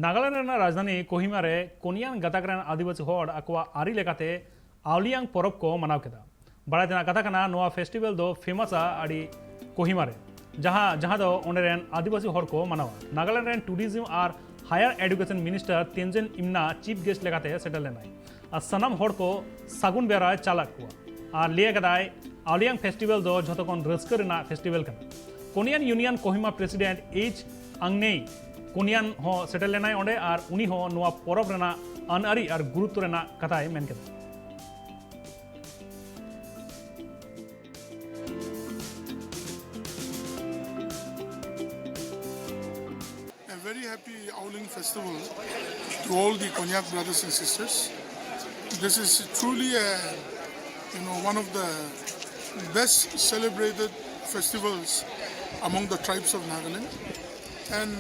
नागालैंड राजधानी कोहिमा रे कोनियान गताक आदिवासी होड़ अकवा आरी लेकाते आवलियांग परब को मनाव केदा बड़ा तना कथा कना नोआ फेस्टिवल दो फेमस आड़ी कोहिमा रे जहां दो ओंडेरेन आदिवासी होड़ को मनावा नागालैंड टूरिज्म और higher education minister Temjen Imna chief guest लेकाते सेटल लेनाय आ सनम होड़ को सागुन बेरा चालक हुआ और लिए कदाय आवलियांग फेस्टिवल दो झतकोन रस्क रेना फेस्टिवल कना कोनियान यूनियन कोहिमा प्रेसिडेंट एच अंगनेई कोनियान हो सेटल लेनाय ओंडे और उनी हो नोआ परब रेना अनआरी और गुरुत्व रेना कथाय मेन केदा A very happy Aoleang festival to all the Konyak brothers and sisters. This is truly one of the best celebrated festivals among the tribes of Nagaland, and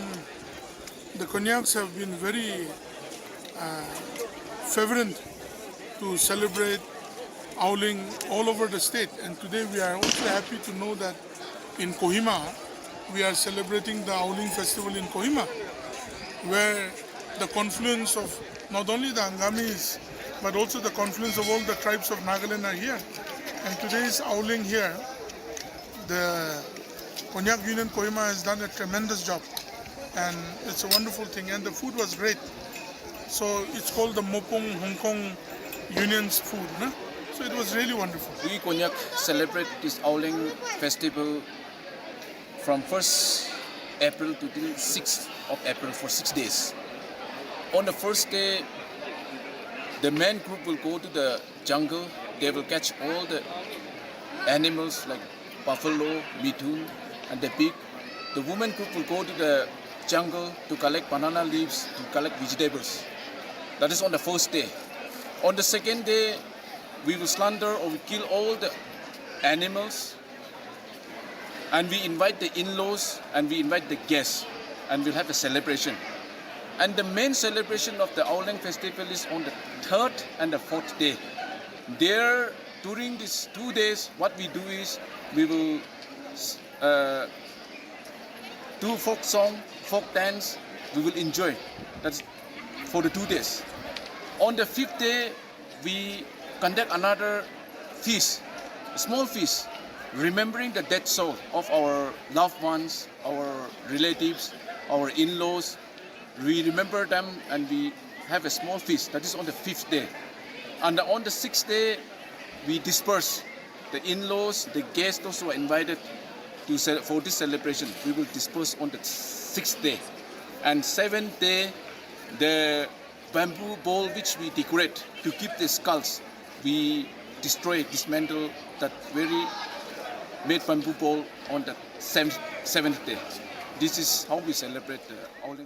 the Konyaks have been very fervent to celebrate Aoleang all over the state, and today we are also happy to know that in Kohima we are celebrating the Aoleang festival in Kohima, where the confluence of not only the Angamis but also the confluence of all the tribes of Nagaland are here. And today's Aoleang here, the Konyak Union Kohima has done a tremendous job, and it's a wonderful thing, and the food was great. So it's called the Mopong Hong Kong Union's food, no? So it was really wonderful. We Konyak celebrate this Aoleang festival from 1st April to till 6th of April for 6 days. On the first day, the men group will go to the jungle. They will catch all the animals like buffalo, mitoon, and the pig. The women group will go to the jungle to collect banana leaves, to collect vegetables. That is on the first day. On the second day, we will slaughter or we kill all the animals, and we invite the in-laws and we invite the guests, and we'll have a celebration. And the main celebration of the Aoleang festival is on the 3rd and the 4th day. There, during these 2 days, what we do is we will do folk song, folk dance. We will enjoy. That's for the 2 days. On the 5th day, we conduct another feast, a small feast, remembering the dead soul of our loved ones, our relatives, our in-laws. We remember them and we have a small feast. That is on the 5th day. And on the 6th day, we disperse. The in-laws, the guests also are invited for this celebration. We will disperse on the 6th day. And 7th day, the bamboo bowl which we decorate to keep the skulls, we dismantle that very made bamboo bowl on the 7th day. This is how we celebrate the Aoleang.